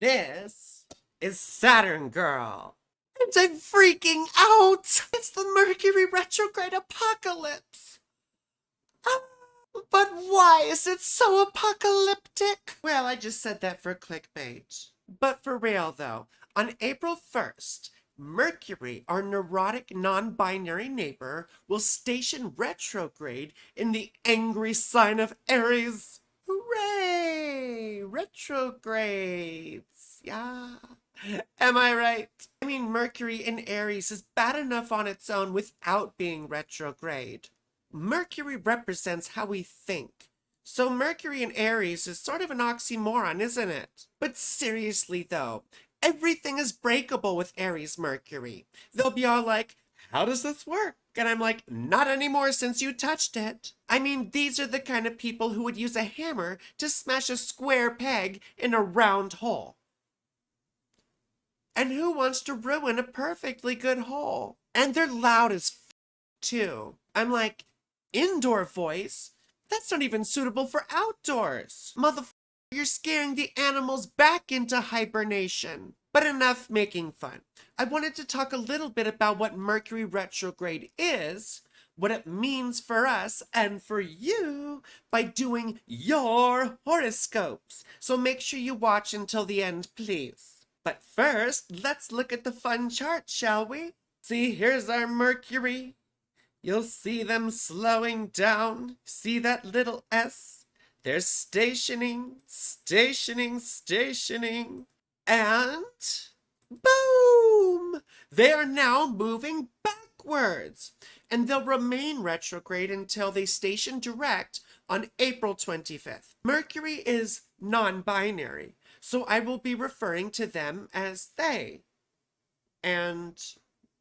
This is Saturn Girl. And I'm freaking out! It's the Mercury retrograde apocalypse! Ah, but why is it so apocalyptic? Well, I just said that for clickbait. But for real though, on April 1st, Mercury, our neurotic non-binary neighbor, will station retrograde in the angry sign of Aries. Hooray! Retrogrades. Yeah. Am I right? I mean, Mercury in Aries is bad enough on its own without being retrograde. Mercury represents how we think. So Mercury in Aries is sort of an oxymoron, isn't it? But seriously though, everything is breakable with Aries Mercury. They'll be all like, how does this work? And I'm like, not anymore since you touched it. I mean, these are the kind of people who would use a hammer to smash a square peg in a round hole. And who wants to ruin a perfectly good hole? And they're loud as too. I'm like, indoor voice? That's not even suitable for outdoors. Motherfucker, you're scaring the animals back into hibernation. But enough making fun. I wanted to talk a little bit about what Mercury retrograde is, what it means for us and for you by doing your horoscopes. So make sure you watch until the end, please. But first, let's look at the fun chart, shall we? See, here's our Mercury. You'll see them slowing down. See that little S? They're stationing, stationing, stationing. And boom! They are now moving backwards. And they'll remain retrograde until they station direct on April 25th. Mercury is non-binary, so I will be referring to them as they and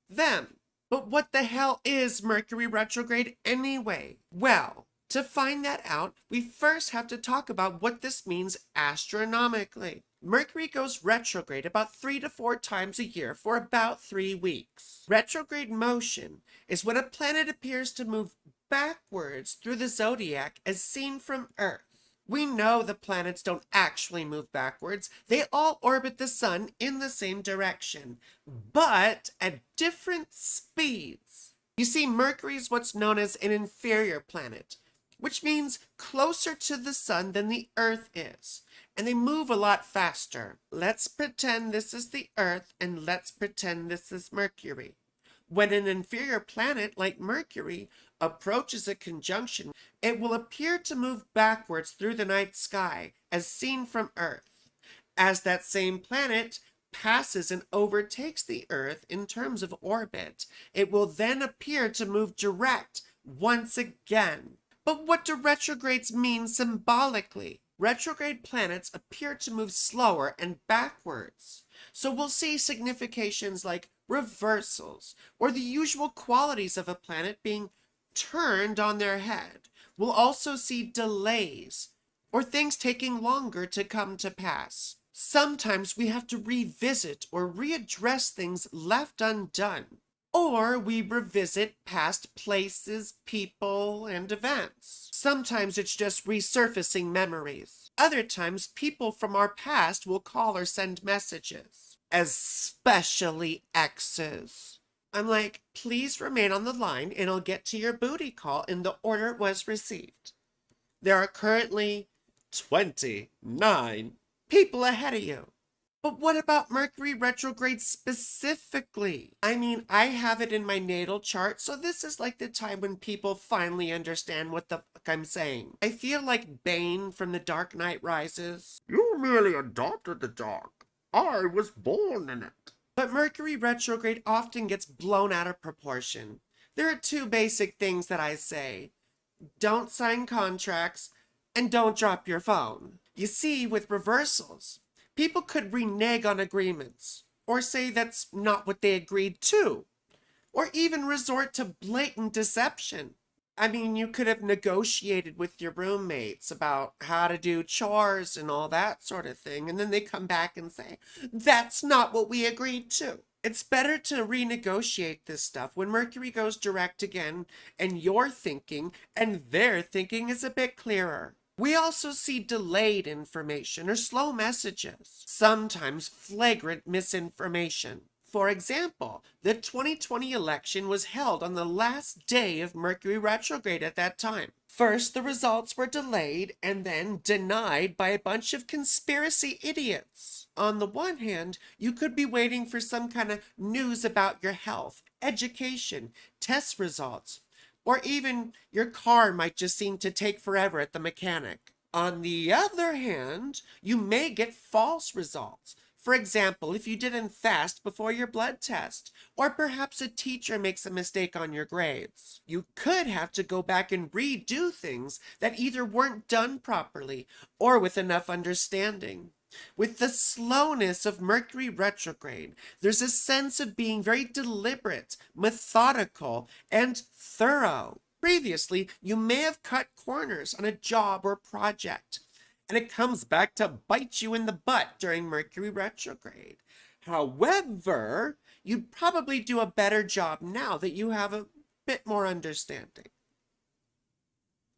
them. But what the hell is Mercury retrograde anyway? Well, to find that out, we first have to talk about what this means astronomically. Mercury goes retrograde about 3 to 4 times a year for about 3 weeks. Retrograde motion is when a planet appears to move backwards through the zodiac as seen from Earth. We know the planets don't actually move backwards. They all orbit the sun in the same direction, but at different speeds. You see, Mercury is what's known as an inferior planet, which means closer to the sun than the Earth is, and they move a lot faster. Let's pretend this is the Earth, and let's pretend this is Mercury. When an inferior planet like Mercury approaches a conjunction, it will appear to move backwards through the night sky as seen from Earth. As that same planet passes and overtakes the Earth in terms of orbit, it will then appear to move direct once again. But what do retrogrades mean symbolically? Retrograde planets appear to move slower and backwards. So we'll see significations like reversals, or the usual qualities of a planet being turned on their head. We'll also see delays, or things taking longer to come to pass. Sometimes we have to revisit or readdress things left undone, or we revisit past places, people, and events. Sometimes it's just resurfacing memories. Other times, people from our past will call or send messages, especially exes. I'm like, please remain on the line and I'll get to your booty call in the order it was received. There are currently 29 people ahead of you. But what about Mercury retrograde specifically? I mean, I have it in my natal chart, so this is like the time when people finally understand what the fuck I'm saying. I feel like Bane from The Dark Knight Rises. You merely adopted the dark. I was born in it. But Mercury retrograde often gets blown out of proportion. There are 2 basic things that I say. Don't sign contracts, and don't drop your phone. You see, with reversals, people could renege on agreements, or say that's not what they agreed to, or even resort to blatant deception. I mean, you could have negotiated with your roommates about how to do chores and all that sort of thing, and then they come back and say, that's not what we agreed to. It's better to renegotiate this stuff when Mercury goes direct again, and your thinking and their thinking is a bit clearer. We also see delayed information or slow messages, sometimes flagrant misinformation. For example, the 2020 election was held on the last day of Mercury retrograde at that time. First, the results were delayed and then denied by a bunch of conspiracy idiots. On the one hand, you could be waiting for some kind of news about your health, education, test results, or even your car might just seem to take forever at the mechanic. On the other hand, you may get false results. For example, if you didn't fast before your blood test, or perhaps a teacher makes a mistake on your grades. You could have to go back and redo things that either weren't done properly or with enough understanding. With the slowness of Mercury retrograde, there's a sense of being very deliberate, methodical, and thorough. Previously, you may have cut corners on a job or project, and it comes back to bite you in the butt during Mercury retrograde. However, you'd probably do a better job now that you have a bit more understanding.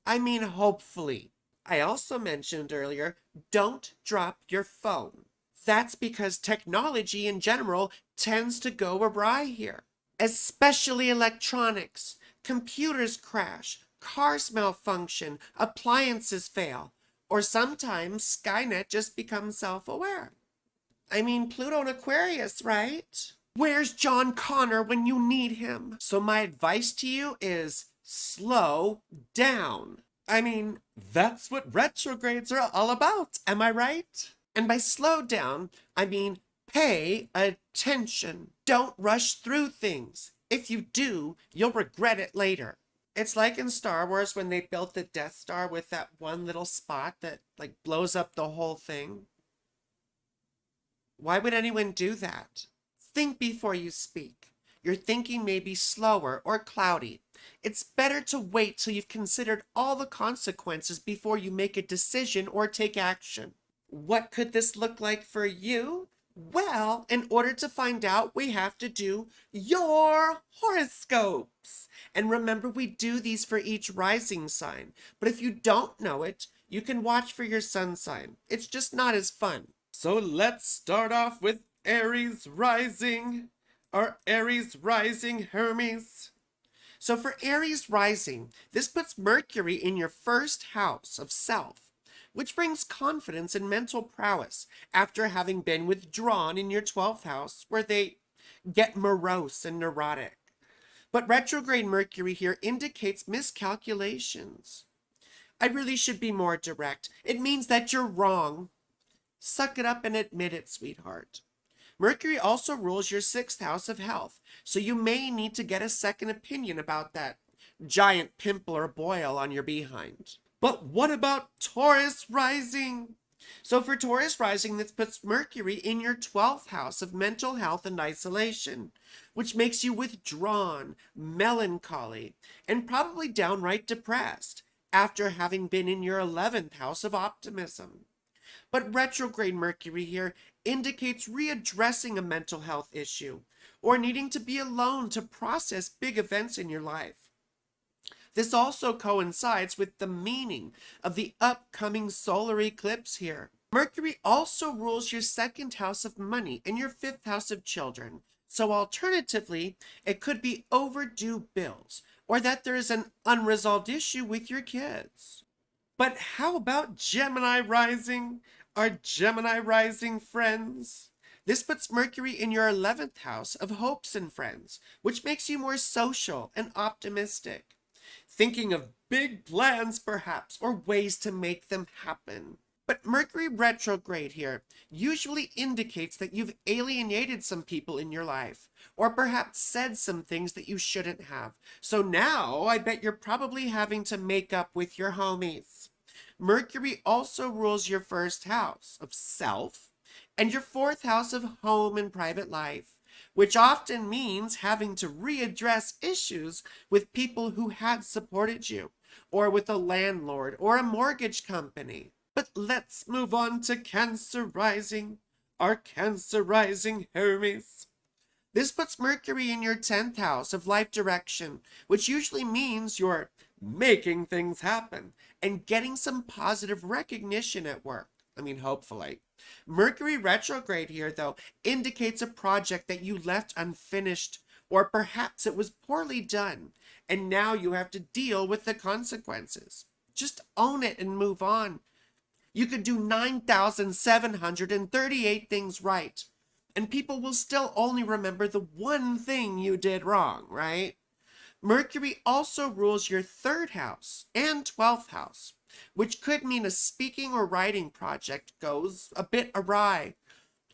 I mean, hopefully. I also mentioned earlier, don't drop your phone. That's because technology in general tends to go awry here, especially electronics. Computers crash, cars malfunction, appliances fail, or sometimes Skynet just becomes self-aware. I mean, Pluto and Aquarius, right? Where's John Connor when you need him? So my advice to you is slow down. I mean, that's what retrogrades are all about, am I right? And by slow down, I mean pay attention. Don't rush through things. If you do, you'll regret it later. It's like in Star Wars when they built the Death Star with that one little spot that like blows up the whole thing. Why would anyone do that? Think before you speak. Your thinking may be slower or cloudy. It's better to wait till you've considered all the consequences before you make a decision or take action. What could this look like for you? Well, in order to find out, we have to do your horoscopes. And remember, we do these for each rising sign. But if you don't know it, you can watch for your sun sign. It's just not as fun. So let's start off with Aries Rising. Our Aries Rising Hermes. So for Aries Rising, this puts Mercury in your first house of self, which brings confidence and mental prowess after having been withdrawn in your 12th house where they get morose and neurotic. But retrograde Mercury here indicates miscalculations. I really should be more direct. It means that you're wrong. Suck it up and admit it, sweetheart. Mercury also rules your 6th house of health, so you may need to get a second opinion about that giant pimple or boil on your behind. But what about Taurus Rising? So for Taurus Rising, this puts Mercury in your 12th house of mental health and isolation, which makes you withdrawn, melancholy, and probably downright depressed after having been in your 11th house of optimism. But retrograde Mercury here indicates readdressing a mental health issue or needing to be alone to process big events in your life. This also coincides with the meaning of the upcoming solar eclipse here. Mercury also rules your 2nd house of money and your 5th house of children. So alternatively, it could be overdue bills or that there is an unresolved issue with your kids. But how about Gemini Rising? Our Gemini Rising friends? This puts Mercury in your 11th house of hopes and friends, which makes you more social and optimistic. Thinking of big plans perhaps, or ways to make them happen. But Mercury retrograde here usually indicates that you've alienated some people in your life, or perhaps said some things that you shouldn't have. So now I bet you're probably having to make up with your homies. Mercury also rules your 1st house of self and your 4th house of home and private life, which often means having to readdress issues with people who had supported you, or with a landlord or a mortgage company. But let's move on to Cancer Rising, our Cancer Rising Hermes. This puts Mercury in your 10th house of life direction, which usually means your making things happen, and getting some positive recognition at work. I mean, hopefully. Mercury retrograde here, though, indicates a project that you left unfinished, or perhaps it was poorly done, and now you have to deal with the consequences. Just own it and move on. You could do 9,738 things right, and people will still only remember the one thing you did wrong, right? Mercury also rules your third house and 12th house, which could mean a speaking or writing project goes a bit awry,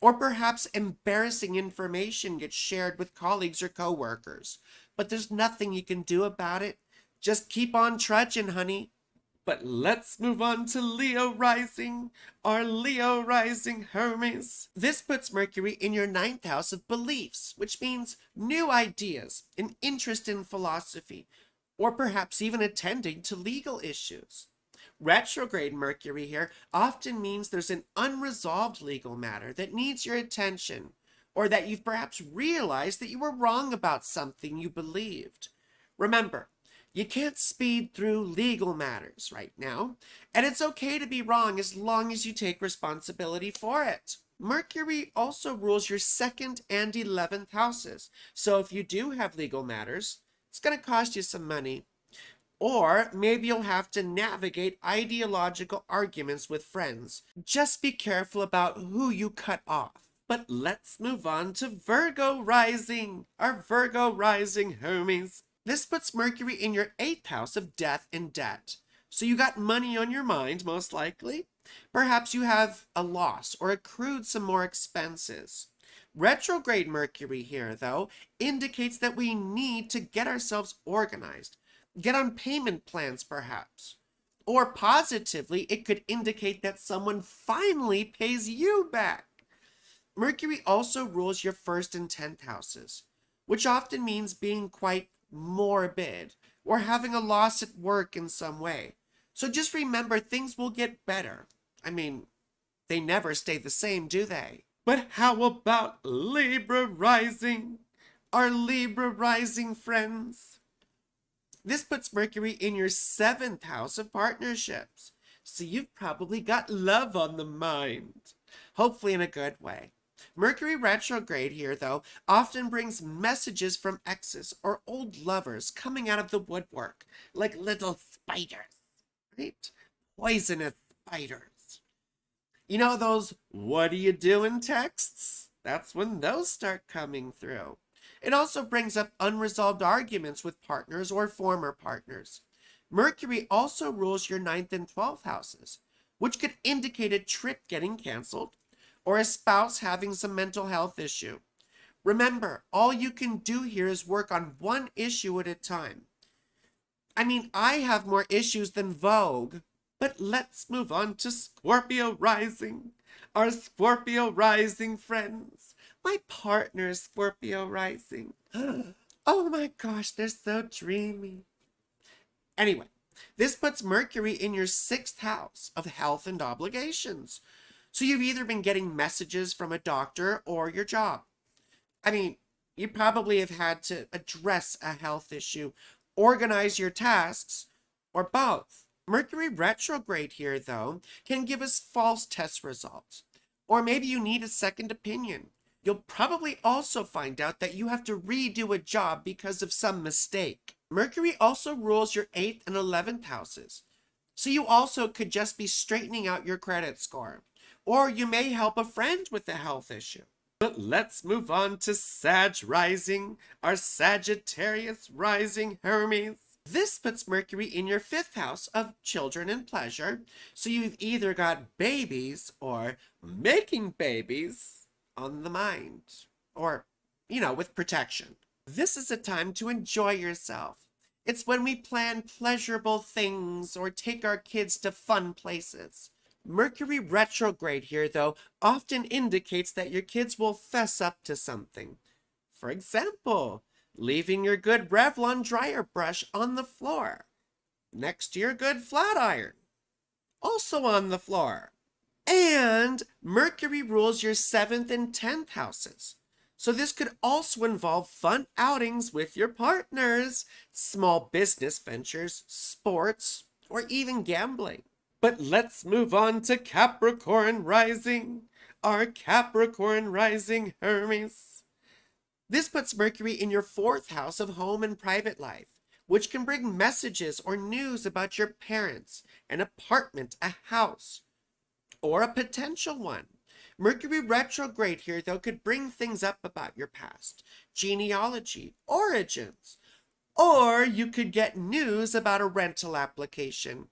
or perhaps embarrassing information gets shared with colleagues or coworkers. But there's nothing you can do about it. Just keep on trudging, honey. But let's move on to Leo Rising, our Leo Rising Hermes. This puts Mercury in your ninth house of beliefs, which means new ideas, an interest in philosophy, or perhaps even attending to legal issues. Retrograde Mercury here often means there's an unresolved legal matter that needs your attention, or that you've perhaps realized that you were wrong about something you believed. Remember, you can't speed through legal matters right now, and it's okay to be wrong as long as you take responsibility for it. Mercury also rules your 2nd and 11th houses, so if you do have legal matters, it's going to cost you some money. Or maybe you'll have to navigate ideological arguments with friends. Just be careful about who you cut off. But let's move on to Virgo Rising, our Virgo Rising Hermes. This puts Mercury in your 8th house of death and debt. So you got money on your mind, most likely. Perhaps you have a loss or accrued some more expenses. Retrograde Mercury here, though, indicates that we need to get ourselves organized. Get on payment plans, perhaps. Or positively, it could indicate that someone finally pays you back. Mercury also rules your 1st and 10th houses, which often means being quite morbid or having a loss at work in some way. So just remember, things will get better. I mean, they never stay the same, do they? But how about Libra Rising? Our Libra Rising friends? This puts Mercury in your 7th house of partnerships. So you've probably got love on the mind. Hopefully in a good way. Mercury retrograde here, though, often brings messages from exes or old lovers coming out of the woodwork, like little spiders, right? Poisonous spiders. You know those "what do you doing" texts? That's when those start coming through. It also brings up unresolved arguments with partners or former partners. Mercury also rules your 9th and 12th houses, which could indicate a trip getting canceled or a spouse having some mental health issue. Remember, all you can do here is work on one issue at a time. I mean, I have more issues than Vogue. But let's move on to Scorpio Rising, our Scorpio Rising friends. My partner is Scorpio Rising. Oh my gosh, they're so dreamy. Anyway, this puts Mercury in your 6th house of health and obligations. So you've either been getting messages from a doctor or your job. I mean, you probably have had to address a health issue, organize your tasks, or both. Mercury retrograde here, though, can give us false test results. Or maybe you need a second opinion. You'll probably also find out that you have to redo a job because of some mistake. Mercury also rules your 8th and 11th houses. So you also could just be straightening out your credit score. Or you may help a friend with a health issue. But let's move on to Sag Rising, our Sagittarius Rising Hermes. This puts Mercury in your 5th house of children and pleasure, so you've either got babies or making babies on the mind, or, with protection. This is a time to enjoy yourself. It's when we plan pleasurable things or take our kids to fun places. Mercury retrograde here, though, often indicates that your kids will fess up to something. For example, leaving your good Revlon dryer brush on the floor, next to your good flat iron, also on the floor. And Mercury rules your 7th and 10th houses. So this could also involve fun outings with your partners, small business ventures, sports, or even gambling. But let's move on to Capricorn Rising, our Capricorn Rising Hermes. This puts Mercury in your fourth house of home and private life, which can bring messages or news about your parents, an apartment, a house, or a potential one. Mercury retrograde here, though, could bring things up about your past, genealogy, origins, or you could get news about a rental application,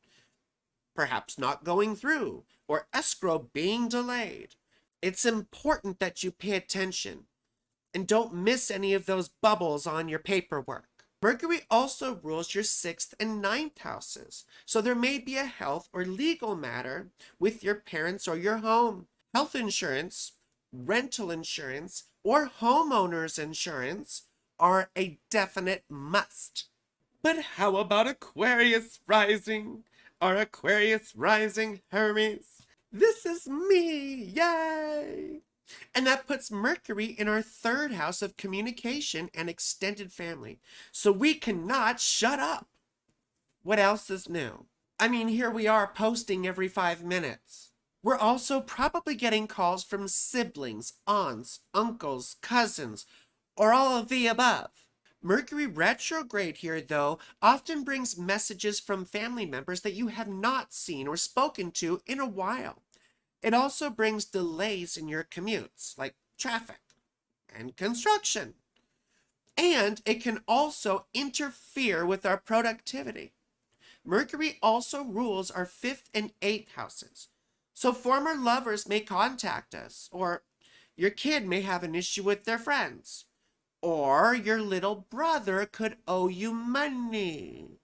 perhaps not going through, or escrow being delayed. It's important that you pay attention and don't miss any of those bubbles on your paperwork. Mercury also rules your 6th and 9th houses, so there may be a health or legal matter with your parents or your home. Health insurance, rental insurance, or homeowner's insurance are a definite must. But how about Aquarius Rising? Our Aquarius Rising Hermes? This is me, yay! And that puts Mercury in our 3rd house of communication and extended family. So we cannot shut up. What else is new? I mean, here we are posting every 5 minutes. We're also probably getting calls from siblings, aunts, uncles, cousins, or all of the above. Mercury retrograde here, though, often brings messages from family members that you have not seen or spoken to in a while. It also brings delays in your commutes, like traffic and construction. And it can also interfere with our productivity. Mercury also rules our 5th and 8th houses. So former lovers may contact us, or your kid may have an issue with their friends, or your little brother could owe you money.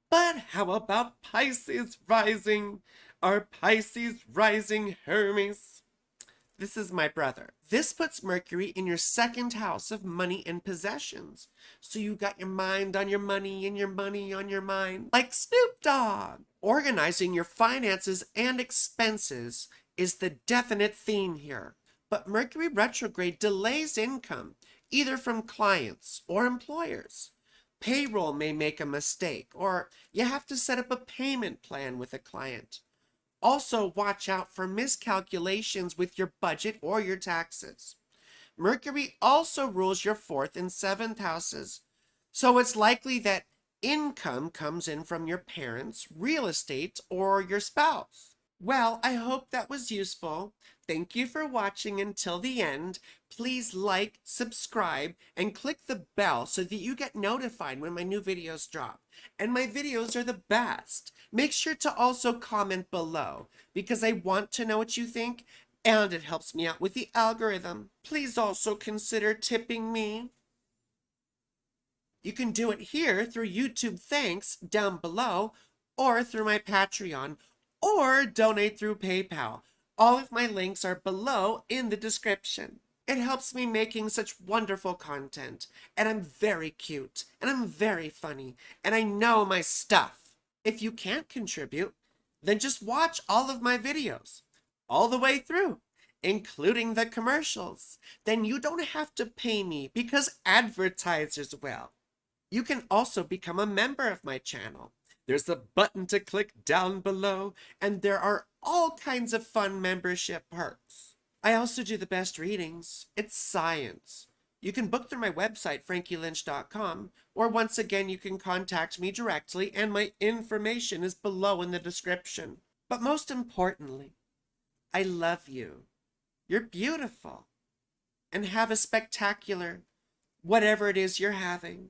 But how about Pisces Rising, our Pisces Rising Hermes? This is my brother. This puts Mercury in your 2nd house of money and possessions. So you got your mind on your money and your money on your mind, like Snoop Dogg. Organizing your finances and expenses is the definite theme here. But Mercury retrograde delays income, either from clients or employers. Payroll may make a mistake, or you have to set up a payment plan with a client. Also, watch out for miscalculations with your budget or your taxes. Mercury also rules your 4th and 7th houses, so it's likely that income comes in from your parents, real estate, or your spouse. Well, I hope that was useful. Thank you for watching until the end. Please like, subscribe, and click the bell so that you get notified when my new videos drop. And my videos are the best. Make sure to also comment below because I want to know what you think and it helps me out with the algorithm. Please also consider tipping me. You can do it here through YouTube Thanks down below, or through my Patreon, or donate through PayPal. All of my links are below in the description. It helps me making such wonderful content, and I'm very cute, and I'm very funny, and I know my stuff. If you can't contribute, then just watch all of my videos, all the way through, including the commercials. Then you don't have to pay me because advertisers will. You can also become a member of my channel. There's a button to click down below, and there are all kinds of fun membership perks. I also do the best readings. It's science. You can book through my website, frankielynch.com, or once again, you can contact me directly, and my information is below in the description. But most importantly, I love you. You're beautiful. And have a spectacular whatever it is you're having.